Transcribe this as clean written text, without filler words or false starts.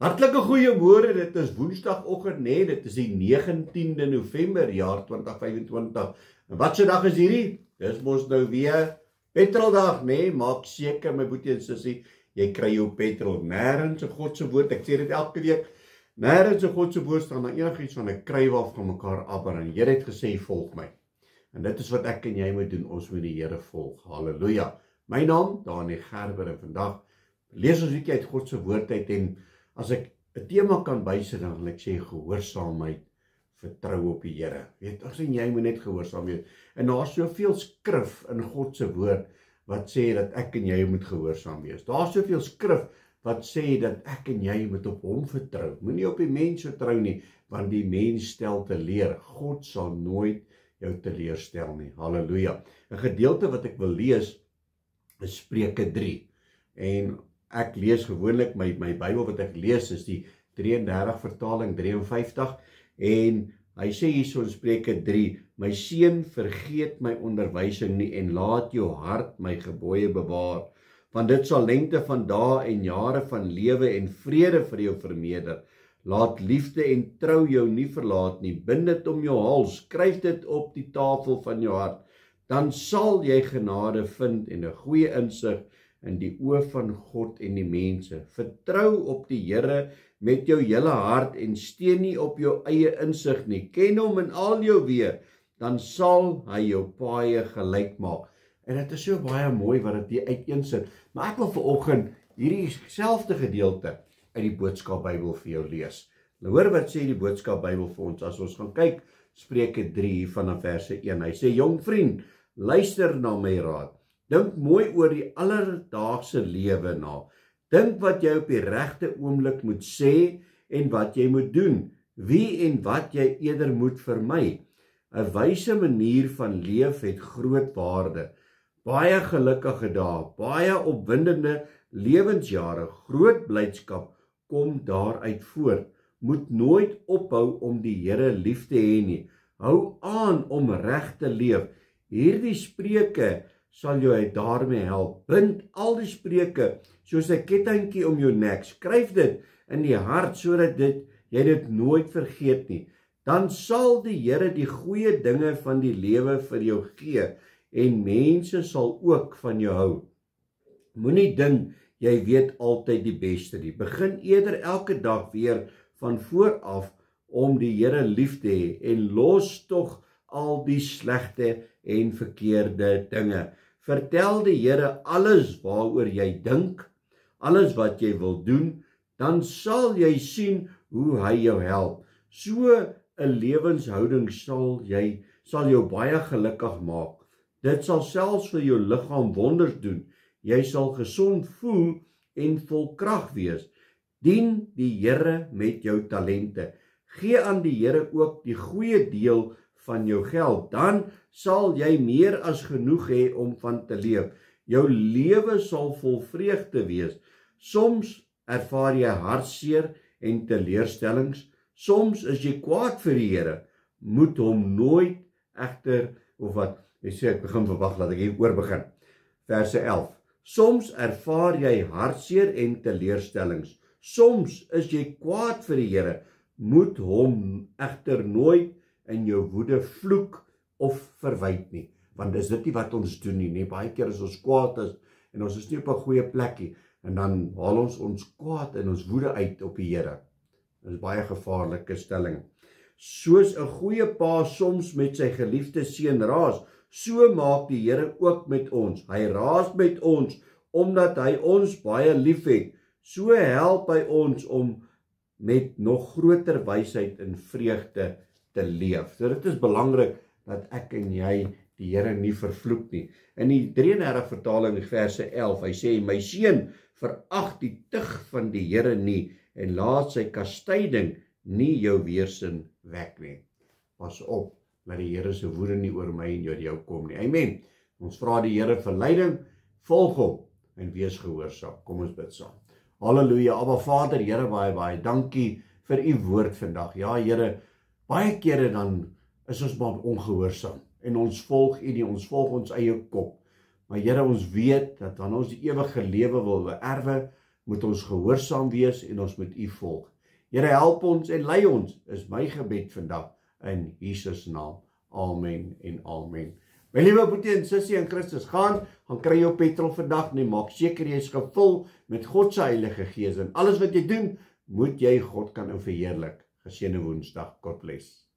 Hartlike goeiemôre, dit is Woensdagoggend, nee, dit is die 19de November, jaar 2025. En wat so dag is hierdie? Dis mos nou weer petroldag, nee, maak seker my boetie en sussie, jy kry jou petrol nêrens in God se woord, ek sê dit elke week, nêrens in God se woord staan daar enigiets van 'n krywaaf van mekaar abber, en Here het gesê, volg my. En dit is wat ek en jy moet doen, ons moet die Here volg, halleluja. My naam, Daniel Gerber, en vandag lees ons bietjie uit God se woord uit, en as ek 'n tema kan bysit, dan wil ek sê gehoorsaamheid, vertrou op die Here. Weet, as en jy moet net gehoorsaam wees. En daar's soveel skrif in God se woord wat sê dat ek en jy moet gehoorsaam wees. Daar's soveel skrif wat sê dat ek en jy moet op hom vertrou. Moenie op die mens vertrou nie, want die mens stel teleur. God sal nooit jou teleurstel nie. Halleluja. 'n Gedeelte wat ek wil lees is Spreuke 3. En ek lees gewoonlik my Bybel wat ek lees is die 33 vertaling 53 en hy sê hierso in Spreuke 3: My seun, vergeet my onderwysing nie en laat jou hart my gebooie bewaar, want dit sal lengte van dae en jare van lewe en vrede vir jou vermeerder. Laat liefde en trou jou nie verlaat nie, bind dit om jou hals, skryf dit op die tafel van jou hart, dan sal jy genade vind en 'n goeie insig in die oë van God en die mense. Vertrou op die Here met jou hele hart en steun nie op jou eie insig nie. Ken hom in al jou weë, dan sal hy jou paaie gelyk maak. En dit is so baie mooi wat dit hier uiteensit. Maar ek wil vanoggend hierdie selfde gedeelte uit die Boodskap Bybel vir jou lees. Hoor wat sê die Boodskap Bybel vir ons as ons gaan kyk Spreuke 3 vanaf verse 1. Hy sê: Jong vriend, luister na my raad. Dink mooi oor die alledaagse lewe na. Dink wat jy op die regte oomblik moet sê en wat jy moet doen. Wie en wat jy eerder moet vermy. 'n Wyse manier van leef het groot waarde. Baie gelukkige dae, baie opwindende lewensjare, groot blydskap kom daaruit voort. Moet nooit ophou om die Here lief te hê nie. Hou aan om reg te leef. Hierdie spreuke sal jou daarmee help. Bind al die spreuke soos 'n kettingkie om jou nek. Skryf dit in die hart sodat jy dit nooit vergeet nie. Dan sal die Here die goeie dinge van die lewe vir jou gee en mense sal ook van jou hou. Moenie dink jy weet altyd die beste nie. Begin eerder elke dag weer van voor af om die Here lief te hê en los tog al die slegte en verkeerde dinge. Vertel die Here alles waaroor jy dink, alles wat jy wil doen, dan sal jy sien hoe hy jou help. So 'n lewenshouding sal jou baie gelukkig maak. Dit sal selfs vir jou liggaam wonders doen. Jy sal gesond voel en vol krag wees. Dien die Here met jou talente. Gee aan die Here ook die goeie deel van jou geld, dan sal jy meer as genoeg hê om van te leef. Jou lewe sal vol vreugde wees. Soms ervaar jy hartseer en teleurstellings. Soms is jy kwaad vir die Here. Moet hom nooit egter, of wat, jy sê ek begin verwag, laat ek hier oor begin. Verse 11. Soms ervaar jy hartseer en teleurstellings. Soms is jy kwaad vir die Here. Moet hom egter nooit in jou woede vloek of verwyd nie, want dis dit nie wat ons doen nie. Baie keer as ons kwaad is en ons is nie op 'n goeie plekkie, en dan haal ons kwaad en ons woede uit op die Here. Dit is baie gevaarlike stelling. Soos 'n goeie pa soms met sy geliefde seun raas, so maak die Here ook met ons. Hy raas met ons omdat hy ons baie lief het. So help hy ons om met nog groter wysheid en vreugde te leef. So dit is belangrik dat ek en jy die Here nie vervloek nie. In die 33 vertaling verse 11, hy sê: My seun, verag die tug van die Here nie en laat sy kastyding nie jou weerstand wek nie. Pas op dat die Here se woede nie oor my en jou kom nie. Amen. Ons vra die Here vir leiding, volg hom en wees gehoorsaam. Kom ons bid saam. Halleluja. Abba Vader, Here, baie dankie vir u woord vandag. Ja, Here, baie kere dan is ons maar ongehoorsaam en ons volg u nie, ons volg ons eie kop. Maar Here, ons weet dat wanneer ons die ewige lewe wil beerwe, moet ons gehoorsaam wees en ons moet U volg. Here, help ons en lei ons, is my gebed vandag, in Jesus naam. Amen en amen. My liewe broertjie en sussie in Christus, gaan kry jou petrol vandag, nee, maak seker jy is gevul met God se Heilige Gees, en alles wat jy doen, moet jy God kan verheerlik. Geseënde Woensdag, God bless.